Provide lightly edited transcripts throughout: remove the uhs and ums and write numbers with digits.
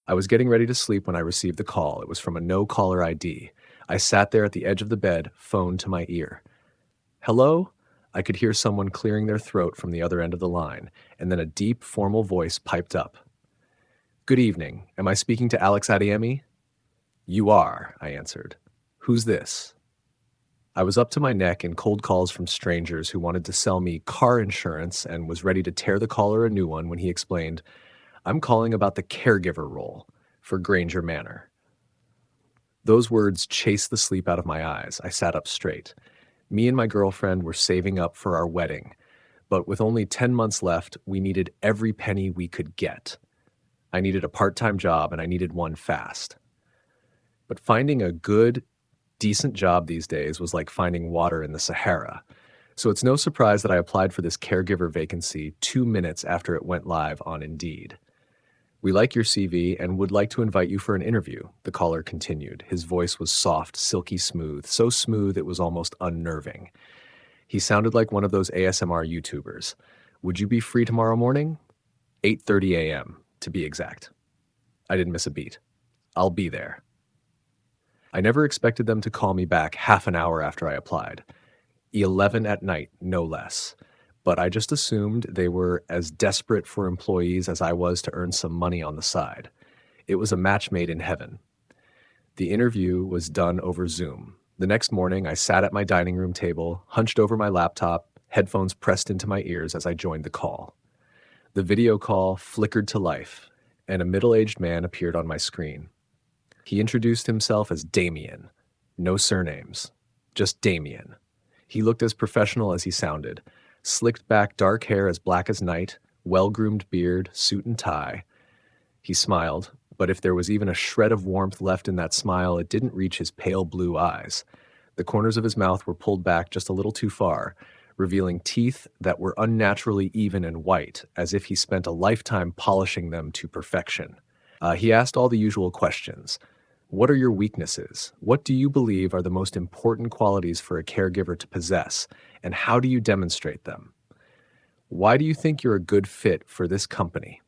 I was getting ready to sleep when I received the call. It was from a no-caller ID. I sat there at the edge of the bed, phone to my ear. Hello? I could hear someone clearing their throat from the other end of the line, and then a deep, formal voice piped up. Good evening. Am I speaking to Alex Adiemi? You are, I answered. Who's this? I was up to my neck in cold calls from strangers who wanted to sell me car insurance and was ready to tear the caller a new one when he explained, I'm calling about the caregiver role for Granger Manor. Those words chased the sleep out of my eyes. I sat up straight. Me and my girlfriend were saving up for our wedding, but with only 10 months left, we needed every penny we could get. I needed a part-time job, and I needed one fast. But finding a good, decent job these days was like finding water in the Sahara. So it's no surprise that I applied for this caregiver vacancy 2 minutes after it went live on Indeed. We like your CV and would like to invite you for an interview, the caller continued. His voice was soft, silky smooth, so smooth it was almost unnerving. He sounded like one of those ASMR YouTubers. Would you be free tomorrow morning? 8:30 a.m., to be exact. I didn't miss a beat. I'll be there. I never expected them to call me back half an hour after I applied. 11 at night, no less. But I just assumed they were as desperate for employees as I was to earn some money on the side. It was a match made in heaven. The interview was done over Zoom. The next morning, I sat at my dining room table, hunched over my laptop, headphones pressed into my ears as I joined the call. The video call flickered to life, and a middle-aged man appeared on my screen. He introduced himself as Damien. No surnames, just Damien. He looked as professional as he sounded. Slicked back dark hair as black as night, well-groomed beard, suit and tie. He smiled, but if there was even a shred of warmth left in that smile, it didn't reach his pale blue eyes. The corners of his mouth were pulled back just a little too far, revealing teeth that were unnaturally even and white, as if he spent a lifetime polishing them to perfection. He asked all the usual questions. What are your weaknesses? What do you believe are the most important qualities for a caregiver to possess, and how do you demonstrate them? Why do you think you're a good fit for this company?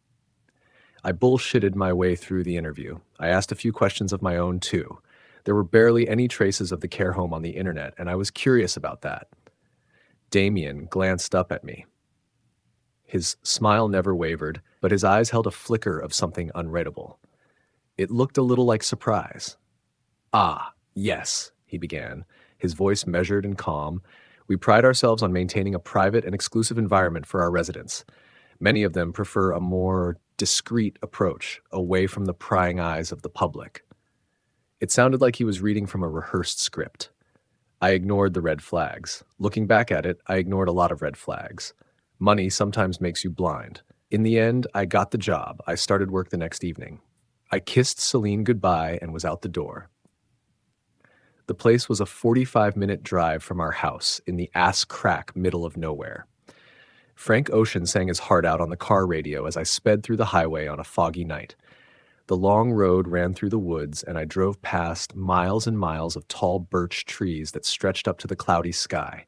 I bullshitted my way through the interview. I asked a few questions of my own, too. There were barely any traces of the care home on the internet, and I was curious about that. Damien glanced up at me. His smile never wavered, but his eyes held a flicker of something unreadable. It looked a little like surprise. Ah, yes, he began, his voice measured and calm. We pride ourselves on maintaining a private and exclusive environment for our residents. Many of them prefer a more discreet approach, away from the prying eyes of the public. It sounded like he was reading from a rehearsed script. I ignored the red flags. Looking back at it, I ignored a lot of red flags. Money sometimes makes you blind. In the end, I got the job. I started work the next evening. I kissed Celine goodbye and was out the door. The place was a 45-minute drive from our house in the ass-crack middle of nowhere. Frank Ocean sang his heart out on the car radio as I sped through the highway on a foggy night. The long road ran through the woods, and I drove past miles and miles of tall birch trees that stretched up to the cloudy sky.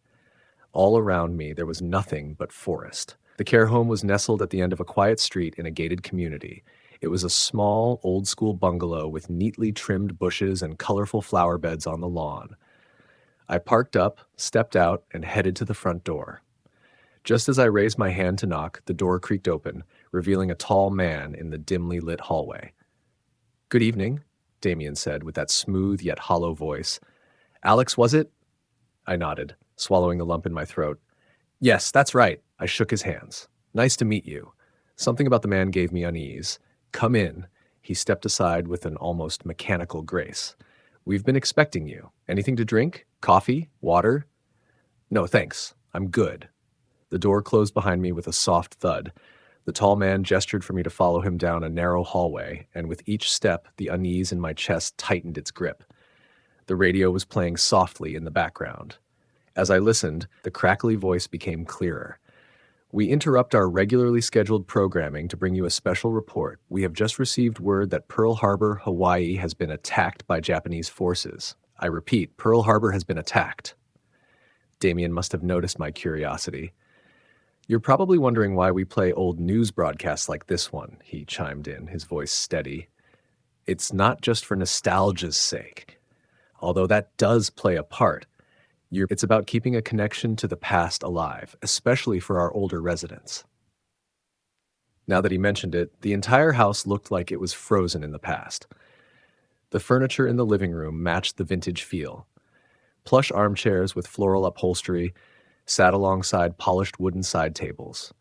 All around me, there was nothing but forest. The care home was nestled at the end of a quiet street in a gated community. It was a small, old-school bungalow with neatly trimmed bushes and colorful flower beds on the lawn. I parked up, stepped out, and headed to the front door. Just as I raised my hand to knock, the door creaked open, revealing a tall man in the dimly lit hallway. "Good evening," Damien said with that smooth yet hollow voice. "Alex, was it?" I nodded, swallowing the lump in my throat. "Yes, that's right." I shook his hands. "Nice to meet you." Something about the man gave me unease. "Come in." He stepped aside with an almost mechanical grace. "We've been expecting you. Anything to drink? Coffee? Water?" "No, thanks. I'm good." The door closed behind me with a soft thud. The tall man gestured for me to follow him down a narrow hallway, and with each step, the unease in my chest tightened its grip. The radio was playing softly in the background. As I listened, the crackly voice became clearer. "We interrupt our regularly scheduled programming to bring you a special report. We have just received word that Pearl Harbor, Hawaii has been attacked by Japanese forces. I repeat, Pearl Harbor has been attacked." Damien must have noticed my curiosity. "You're probably wondering why we play old news broadcasts like this one," he chimed in, his voice steady. It's not just for nostalgia's sake, although that does play a part. It's about keeping a connection to the past alive, especially for our older residents. Now that he mentioned it, the entire house looked like it was frozen in the past. The furniture in the living room matched the vintage feel. Plush armchairs with floral upholstery sat alongside polished wooden side tables.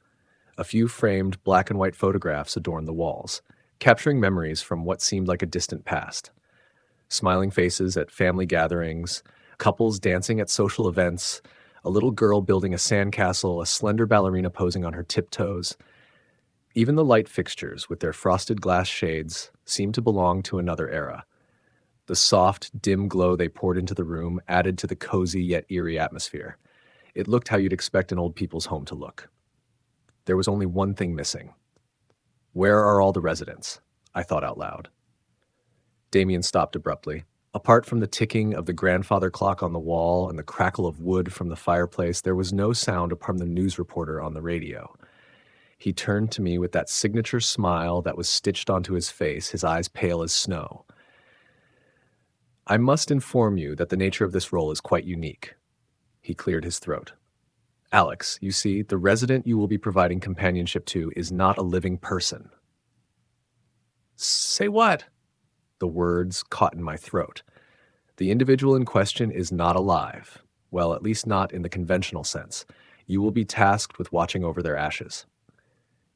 A few framed black and white photographs adorned the walls, capturing memories from what seemed like a distant past. Smiling faces at family gatherings, couples dancing at social events, a little girl building a sandcastle, a slender ballerina posing on her tiptoes. Even the light fixtures, with their frosted glass shades, seemed to belong to another era. The soft, dim glow they poured into the room added to the cozy yet eerie atmosphere. It looked how you'd expect an old people's home to look. There was only one thing missing. Where are all the residents? I thought out loud. Damien stopped abruptly. Apart from the ticking of the grandfather clock on the wall and the crackle of wood from the fireplace, there was no sound apart from the news reporter on the radio. He turned to me with that signature smile that was stitched onto his face, his eyes pale as snow. I must inform you that the nature of this role is quite unique. He cleared his throat. Alex, you see, the resident you will be providing companionship to is not a living person. Say what? The words caught in my throat. The individual in question is not alive. Well, at least not in the conventional sense. You will be tasked with watching over their ashes.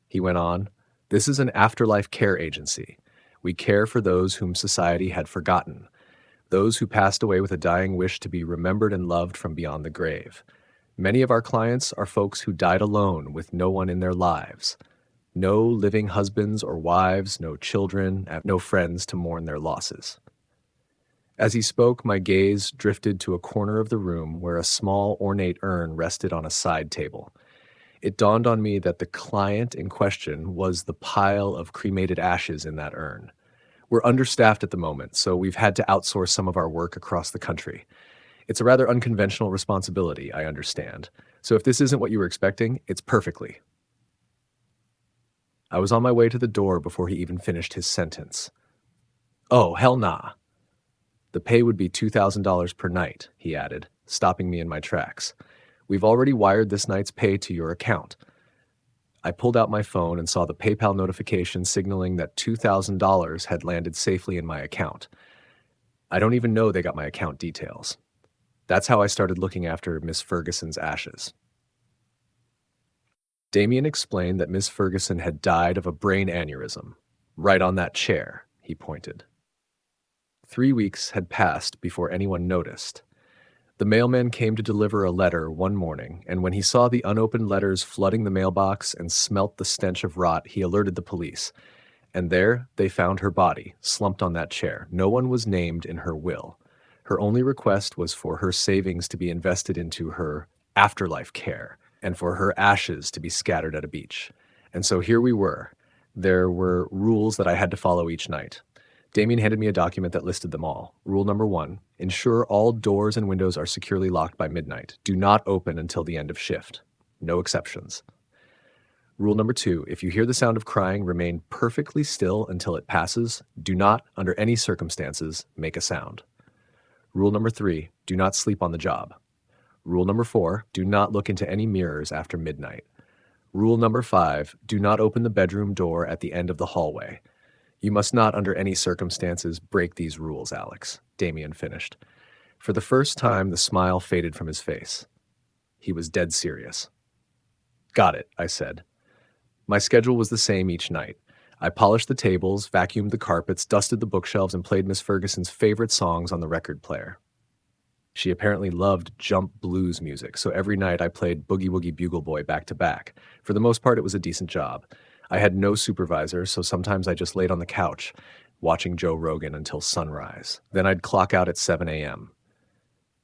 He went on, this is an afterlife care agency. We care for those whom society had forgotten, those who passed away with a dying wish to be remembered and loved from beyond the grave. Many of our clients are folks who died alone with no one in their lives. No living husbands or wives, no children, no friends to mourn their losses. As he spoke, my gaze drifted to a corner of the room where a small ornate urn rested on a side table. It dawned on me that the client in question was the pile of cremated ashes in that urn. We're understaffed at the moment, so we've had to outsource some of our work across the country. It's a rather unconventional responsibility, I understand. So if this isn't what you were expecting, it's perfectly. I was on my way to the door before he even finished his sentence. Oh, hell nah. The pay would be $2,000 per night, he added, stopping me in my tracks. We've already wired this night's pay to your account. I pulled out my phone and saw the PayPal notification signaling that $2,000 had landed safely in my account. I don't even know they got my account details. That's how I started looking after Miss Ferguson's ashes. Damien explained that Miss Ferguson had died of a brain aneurysm. Right on that chair, he pointed. 3 weeks had passed before anyone noticed. The mailman came to deliver a letter one morning, and when he saw the unopened letters flooding the mailbox and smelt the stench of rot, he alerted the police. And there they found her body, slumped on that chair. No one was named in her will. Her only request was for her savings to be invested into her afterlife care, and for her ashes to be scattered at a beach. And so here we were. There were rules that I had to follow each night. Damien handed me a document that listed them all. Rule number 1, ensure all doors and windows are securely locked by midnight. Do not open until the end of shift. No exceptions. Rule number 2, if you hear the sound of crying, remain perfectly still until it passes. Do not, under any circumstances, make a sound. Rule number 3, do not sleep on the job. Rule number 4, do not look into any mirrors after midnight. Rule number 5, do not open the bedroom door at the end of the hallway. You must not, under any circumstances, break these rules, Alex, Damien finished. For the first time, the smile faded from his face. He was dead serious. Got it, I said. My schedule was the same each night. I polished the tables, vacuumed the carpets, dusted the bookshelves, and played Miss Ferguson's favorite songs on the record player. She apparently loved jump blues music, so every night I played Boogie Woogie Bugle Boy back to back. For the most part, it was a decent job. I had no supervisor, so sometimes I just laid on the couch, watching Joe Rogan until sunrise. Then I'd clock out at 7 a.m.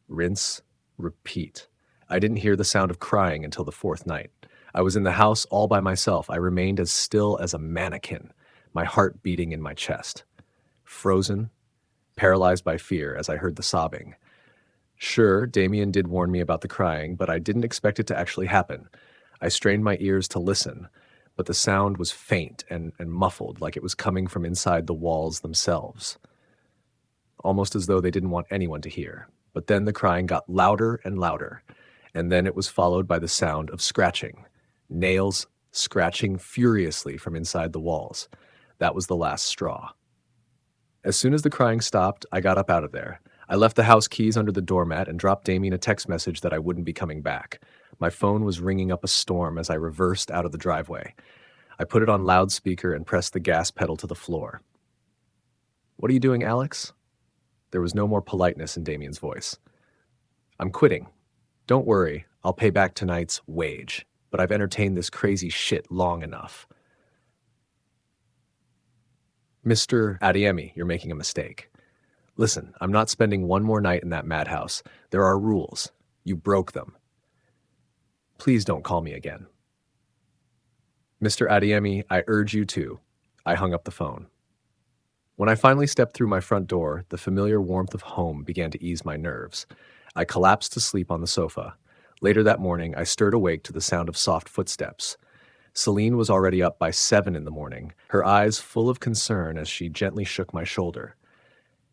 Rinse, repeat. I didn't hear the sound of crying until the 4th night. I was in the house all by myself. I remained as still as a mannequin, my heart beating in my chest. Frozen, paralyzed by fear as I heard the sobbing. Sure, Damien did warn me about the crying, but I didn't expect it to actually happen. I strained my ears to listen, but the sound was faint and muffled, like it was coming from inside the walls themselves, almost as though they didn't want anyone to hear. But then the crying got louder and louder, and then it was followed by the sound of scratching, nails scratching furiously from inside the walls. That was the last straw. As soon as the crying stopped, I got up out of there. I left the house keys under the doormat and dropped Damien a text message that I wouldn't be coming back. My phone was ringing up a storm as I reversed out of the driveway. I put it on loudspeaker and pressed the gas pedal to the floor. "What are you doing, Alex?" There was no more politeness in Damien's voice. "I'm quitting. Don't worry, I'll pay back tonight's wage, but I've entertained this crazy shit long enough." "Mr. Adiemi, you're making a mistake. Listen, I'm not spending one more night in that madhouse. There are rules. You broke them. Please don't call me again." "Mr. Adiemi, I urge you to." I hung up the phone. When I finally stepped through my front door, the familiar warmth of home began to ease my nerves. I collapsed to sleep on the sofa. Later that morning, I stirred awake to the sound of soft footsteps. Celine was already up by 7 in the morning, her eyes full of concern as she gently shook my shoulder.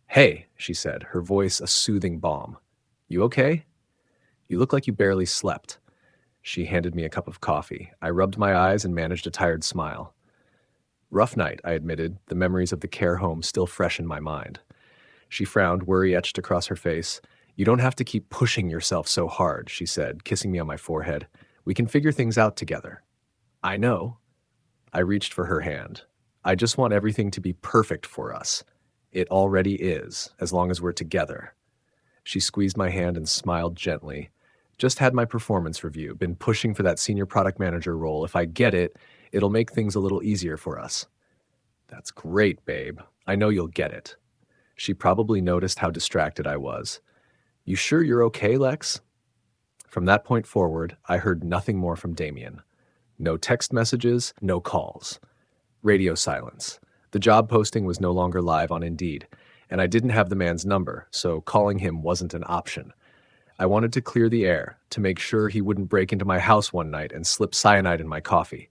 "Hey," she said, her voice a soothing balm. "You okay? You look like you barely slept." She handed me a cup of coffee. I rubbed my eyes and managed a tired smile. "Rough night," I admitted, the memories of the care home still fresh in my mind. She frowned, worry etched across her face. "You don't have to keep pushing yourself so hard," she said, kissing me on my forehead. "We can figure things out together." "I know." I reached for her hand. "I just want everything to be perfect for us. It already is, as long as we're together." She squeezed my hand and smiled gently. "Just had my performance review, been pushing for that senior product manager role. If I get it, it'll make things a little easier for us." "That's great, babe. I know you'll get it." She probably noticed how distracted I was. "You sure you're okay, Lex?" From that point forward, I heard nothing more from Damien. No text messages, no calls. Radio silence. The job posting was no longer live on Indeed, and I didn't have the man's number, so calling him wasn't an option. I wanted to clear the air, to make sure he wouldn't break into my house one night and slip cyanide in my coffee.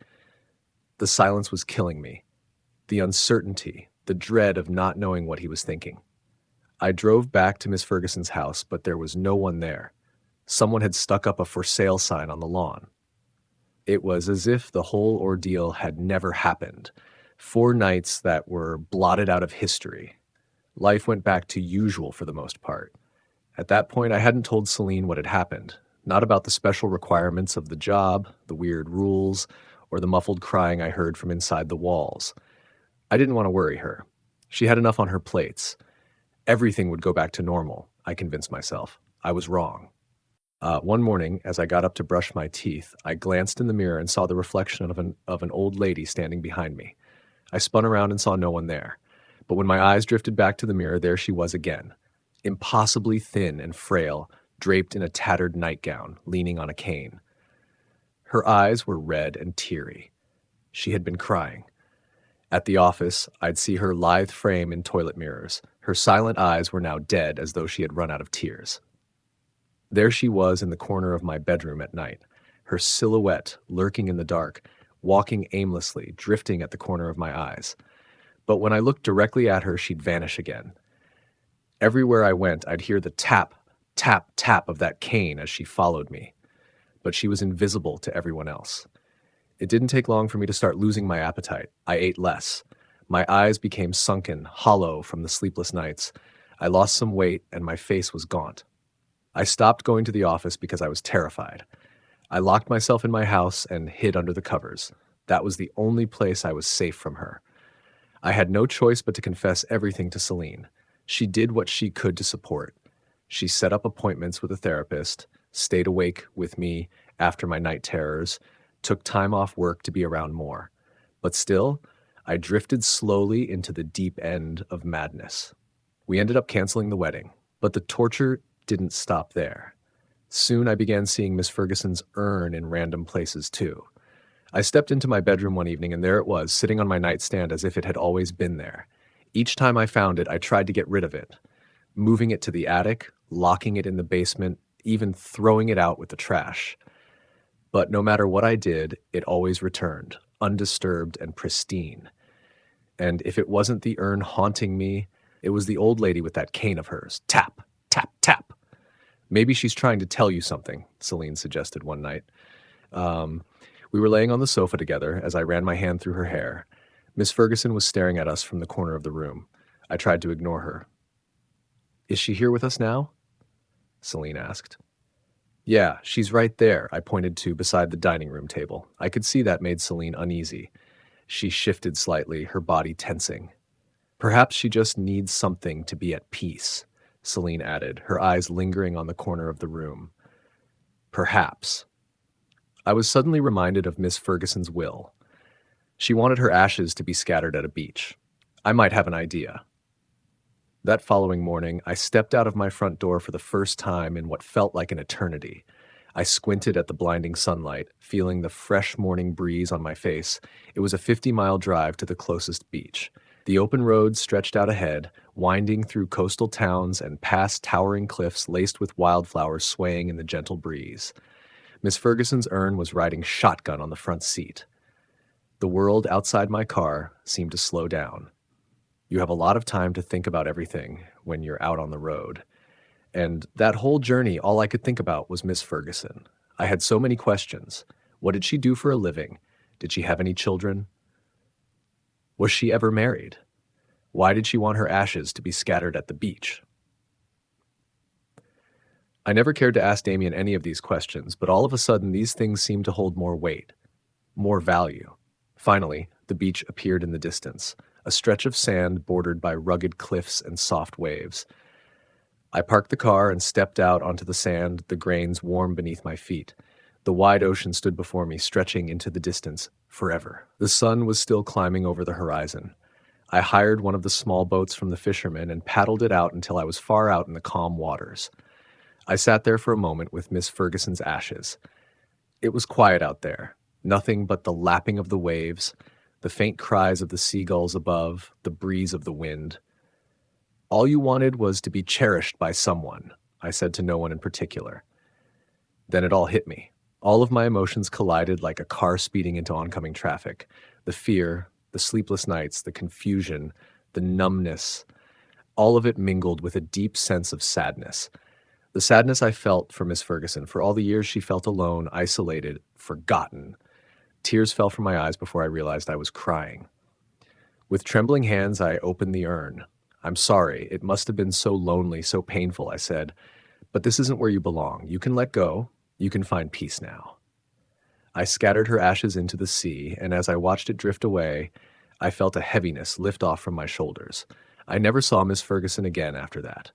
The silence was killing me. The uncertainty, the dread of not knowing what he was thinking. I drove back to Miss Ferguson's house, but there was no one there. Someone had stuck up a for sale sign on the lawn. It was as if the whole ordeal had never happened. 4 nights that were blotted out of history. Life went back to usual for the most part. At that point, I hadn't told Celine what had happened. Not about the special requirements of the job, the weird rules, or the muffled crying I heard from inside the walls. I didn't want to worry her. She had enough on her plates. Everything would go back to normal, I convinced myself. I was wrong. One morning, as I got up to brush my teeth, I glanced in the mirror and saw the reflection of an old lady standing behind me. I spun around and saw no one there. But when my eyes drifted back to the mirror, there she was again. Impossibly thin and frail, draped in a tattered nightgown, leaning on a cane. Her eyes were red and teary. She had been crying. At the office, I'd see her lithe frame in toilet mirrors. Her silent eyes were now dead, as though she had run out of tears. There she was in the corner of my bedroom at night, her silhouette lurking in the dark, walking aimlessly, drifting at the corner of my eyes. But when I looked directly at her, she'd vanish again. Everywhere I went, I'd hear the tap, tap, tap of that cane as she followed me. But she was invisible to everyone else. It didn't take long for me to start losing my appetite. I ate less. My eyes became sunken, hollow from the sleepless nights. I lost some weight, and my face was gaunt. I stopped going to the office because I was terrified. I locked myself in my house and hid under the covers. That was the only place I was safe from her. I had no choice but to confess everything to Celine. She did what she could to support. She set up appointments with a therapist, stayed awake with me after my night terrors, took time off work to be around more. But still, I drifted slowly into the deep end of madness. We ended up canceling the wedding, but the torture didn't stop there. Soon I began seeing Miss Ferguson's urn in random places too. I stepped into my bedroom one evening and there it was, sitting on my nightstand as if it had always been there. Each time I found it, I tried to get rid of it, moving it to the attic, locking it in the basement, even throwing it out with the trash. But no matter what I did, it always returned, undisturbed and pristine. And if it wasn't the urn haunting me, it was the old lady with that cane of hers. Tap, tap, tap. Maybe she's trying to tell you something, Celine suggested one night. We were laying on the sofa together as I ran my hand through her hair. Miss Ferguson was staring at us from the corner of the room. I tried to ignore her. Is she here with us now? Celine asked. Yeah, she's right there, I pointed to beside the dining room table. I could see that made Celine uneasy. She shifted slightly, her body tensing. Perhaps she just needs something to be at peace, Celine added, her eyes lingering on the corner of the room. Perhaps. I was suddenly reminded of Miss Ferguson's will. She wanted her ashes to be scattered at a beach. I might have an idea. That following morning, I stepped out of my front door for the first time in what felt like an eternity. I squinted at the blinding sunlight, feeling the fresh morning breeze on my face. It was a 50-mile drive to the closest beach. The open road stretched out ahead, winding through coastal towns and past towering cliffs laced with wildflowers swaying in the gentle breeze. Miss Ferguson's urn was riding shotgun on the front seat. The world outside my car seemed to slow down. You have a lot of time to think about everything when you're out on the road. And that whole journey, all I could think about was Miss Ferguson. I had so many questions. What did she do for a living? Did she have any children? Was she ever married? Why did she want her ashes to be scattered at the beach? I never cared to ask Damien any of these questions, but all of a sudden these things seemed to hold more weight, more value. Finally, the beach appeared in the distance, a stretch of sand bordered by rugged cliffs and soft waves. I parked the car and stepped out onto the sand, the grains warm beneath my feet. The wide ocean stood before me, stretching into the distance, forever. The sun was still climbing over the horizon. I hired one of the small boats from the fishermen and paddled it out until I was far out in the calm waters. I sat there for a moment with Miss Ferguson's ashes. It was quiet out there, nothing but the lapping of the waves, the faint cries of the seagulls above, the breeze of the wind. All you wanted was to be cherished by someone, I said to no one in particular. Then it all hit me. All of my emotions collided like a car speeding into oncoming traffic. The fear, the sleepless nights, the confusion, the numbness, all of it mingled with a deep sense of sadness. The sadness I felt for Miss Ferguson, for all the years she felt alone, isolated, forgotten. Tears fell from my eyes before I realized I was crying. With trembling hands, I opened the urn. I'm sorry, it must have been so lonely, so painful, I said. But this isn't where you belong. You can let go. You can find peace now. I scattered her ashes into the sea, and as I watched it drift away, I felt a heaviness lift off from my shoulders. I never saw Miss Ferguson again after that.